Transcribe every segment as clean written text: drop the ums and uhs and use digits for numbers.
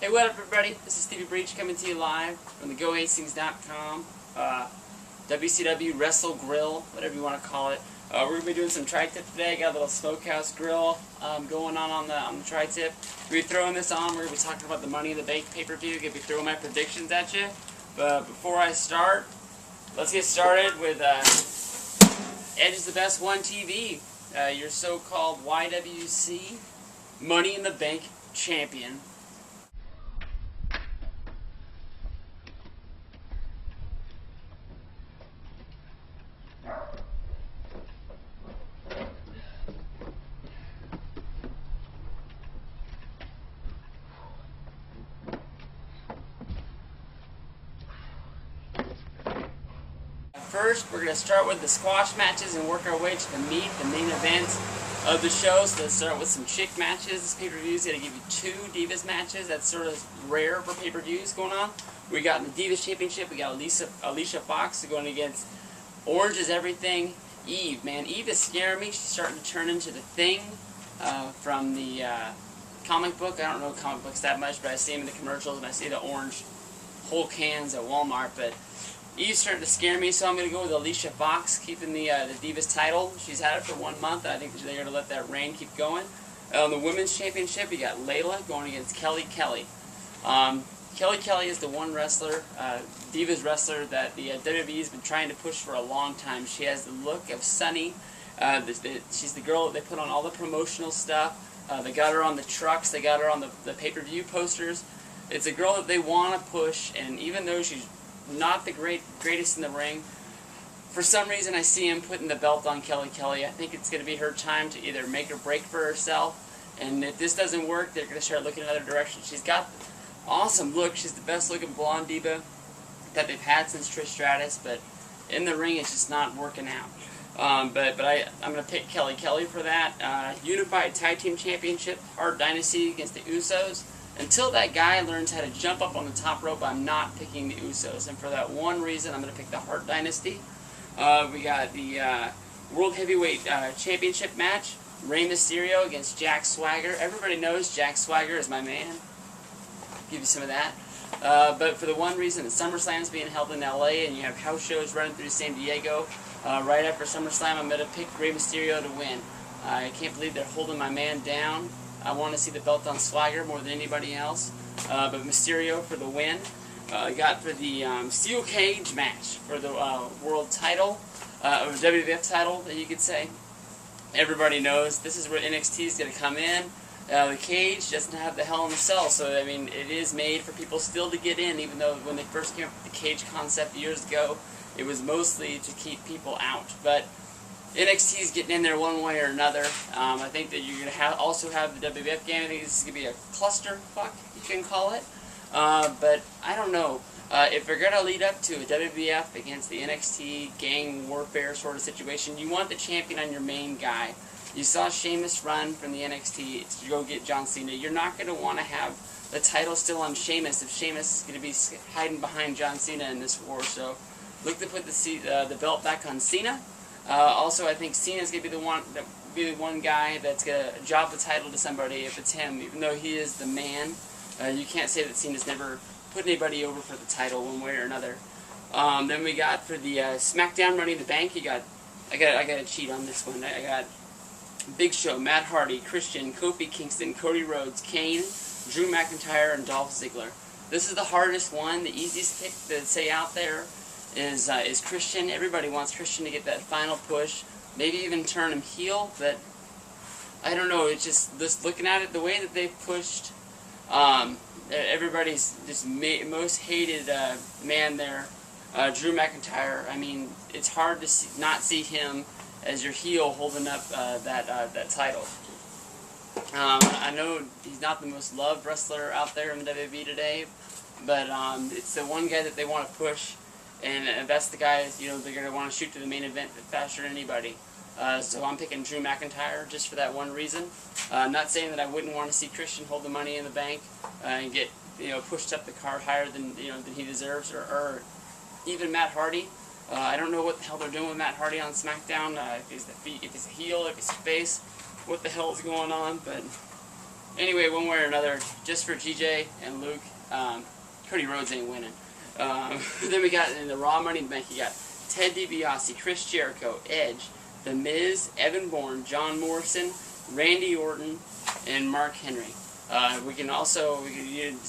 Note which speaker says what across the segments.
Speaker 1: Hey, what up, everybody? This is Stevie Breach coming to you live from the GoHastings.com, WCW Wrestle Grill, whatever you want to call it. We're going to be doing some tri-tip today. Got a little smokehouse grill going on the tri-tip. We're throwing this on. We're going to be talking about the Money in the Bank pay-per-view. Going to be throwing my predictions at you. But before I start, let's get started with Edge is the Best One TV, your so-called YWC Money in the Bank champion. First, we're going to start with the squash matches and work our way to the meat, the main event of the show. So let's start with some chick matches. This pay-per-view is going to give you 2 Divas matches. That's sort of rare for pay-per-views going on. We got in the Divas Championship, we got Alicia Fox going against Orange is Everything Eve. Man, Eve is scaring me. She's starting to turn into the Thing from the comic book. I don't know comic books that much, but I see them in the commercials and I see the orange whole cans at Walmart. But Eve's starting to scare me, so I'm going to go with Alicia Fox, keeping the Divas title. She's had it for 1 month. I think they're going to let that reign keep going. On the Women's Championship, we got Layla going against Kelly Kelly. Kelly Kelly is the one wrestler, Divas wrestler, that the WWE has been trying to push for a long time. She has the look of Sunny. She's the girl that they put on all the promotional stuff. They got her on the trucks. They got her on the pay-per-view posters. It's a girl that they want to push, and even though she's not the greatest in the ring, for some reason I see him putting the belt on Kelly Kelly. I think it's going to be her time to either make or break for herself, and if this doesn't work, they're going to start looking in other directions. She's got awesome look. She's the best looking blonde diva that they've had since Trish Stratus, but in the ring it's just not working out. But I'm going to pick Kelly Kelly for that. Unified Tag Team Championship, Hart Dynasty against the Usos. Until that guy learns how to jump up on the top rope, I'm not picking the Usos. And for that one reason, I'm going to pick the Hart Dynasty. We got the World Heavyweight Championship match. Rey Mysterio against Jack Swagger. Everybody knows Jack Swagger is my man. Give you some of that. But for the one reason that SummerSlam is being held in LA and you have house shows running through San Diego, right after SummerSlam, I'm going to pick Rey Mysterio to win. I can't believe they're holding my man down. I want to see the belt on Swagger more than anybody else. But Mysterio for the win. I got for the Steel Cage match for the world title, or WWF title, that you could say. Everybody knows this is where NXT is going to come in. The cage doesn't have the Hell in a Cell, so I mean it is made for people still to get in, even though when they first came up with the cage concept years ago, it was mostly to keep people out. But NXT is getting in there one way or another. I think that you're going to also have the WWF game. I think this is going to be a clusterfuck, you can call it. But I don't know. If they're going to lead up to a WWF against the NXT gang warfare sort of situation, you want the champion on your main guy. You saw Sheamus run from the NXT to go get John Cena. You're not going to want to have the title still on Sheamus if Sheamus is going to be hiding behind John Cena in this war. So look to put the belt back on Cena. Also, I think Cena's going to be the one guy that's going to job the title to somebody if it's him, even though he is the man. You can't say that Cena's never put anybody over for the title one way or another. Then we got for the SmackDown Money in the Bank, I got to cheat on this one. I got Big Show, Matt Hardy, Christian, Kofi Kingston, Cody Rhodes, Kane, Drew McIntyre, and Dolph Ziggler. This is the hardest one. The easiest pick to say out there is Christian. Everybody wants Christian to get that final push, maybe even turn him heel, but I don't know. It's just looking at it, the way that they've pushed everybody's just most hated man there, Drew McIntyre. I mean, it's hard to not see him as your heel holding up that title. I know he's not the most loved wrestler out there in WWE today, but it's the one guy that they want to push. And that's the guy, they're going to want to shoot to the main event faster than anybody. So I'm picking Drew McIntyre just for that one reason. Not saying that I wouldn't want to see Christian hold the Money in the Bank and get pushed up the card higher than than he deserves, or even Matt Hardy. I don't know what the hell they're doing with Matt Hardy on SmackDown. If he's a heel, if he's a face, what the hell is going on? But Anyway, one way or another, just for GJ and Luke, Cody Rhodes ain't winning. Then we got in the Raw Money in the Bank, you got Ted DiBiase, Chris Jericho, Edge, The Miz, Evan Bourne, John Morrison, Randy Orton, and Mark Henry.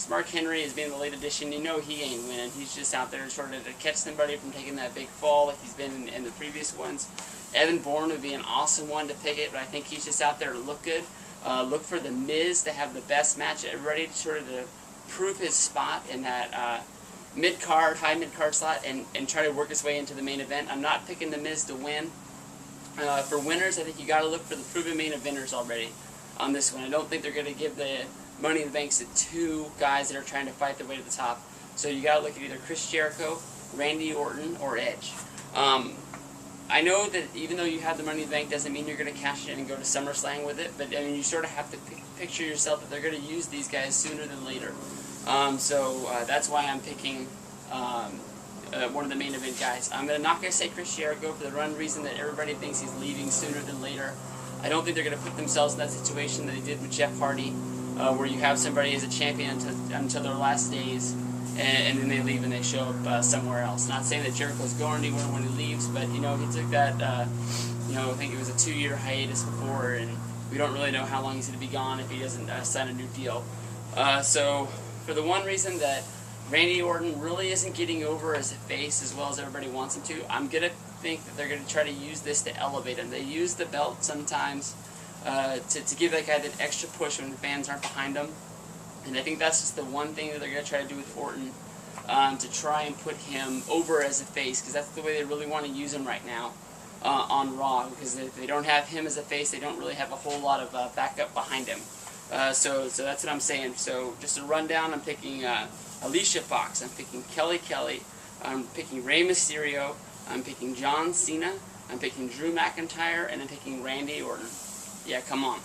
Speaker 1: Mark Henry is being the late addition. You know he ain't winning. He's just out there sort of to catch somebody from taking that big fall like he's been in the previous ones. Evan Bourne would be an awesome one to pick it, but I think he's just out there to look good. Look for The Miz to have the best match. Everybody sort of to prove his spot in that high mid-card slot and try to work his way into the main event. I'm not picking The Miz to win. For winners, I think you got to look for the proven main eventers already on this one. I don't think they're going to give the Money in the Banks to two guys that are trying to fight their way to the top. So you got to look at either Chris Jericho, Randy Orton, or Edge. I know that even though you have the Money in the Bank doesn't mean you're going to cash it in and go to SummerSlam with it, but I mean you sort of have to picture yourself that they're going to use these guys sooner than later. So that's why I'm picking one of the main event guys. I'm not going to say Chris Jericho for the reason that everybody thinks he's leaving sooner than later. I don't think they're going to put themselves in that situation that they did with Jeff Hardy, where you have somebody as a champion until their last days, and then they leave and they show up somewhere else. Not saying that Jericho's going anywhere when he leaves, but he took that, I think it was a 2-year hiatus before, and we don't really know how long he's going to be gone if he doesn't sign a new deal. So for the one reason that Randy Orton really isn't getting over as a face as well as everybody wants him to, I'm going to think that they're going to try to use this to elevate him. They use the belt sometimes to give that guy that extra push when the fans aren't behind him. And I think that's just the one thing that they're going to try to do with Orton, to try and put him over as a face, because that's the way they really want to use him right now on Raw, because if they don't have him as a face, they don't really have a whole lot of backup behind him. So that's what I'm saying. So just a rundown, I'm picking Alicia Fox, I'm picking Kelly Kelly, I'm picking Rey Mysterio, I'm picking John Cena, I'm picking Drew McIntyre, and I'm picking Randy Orton. Yeah, come on.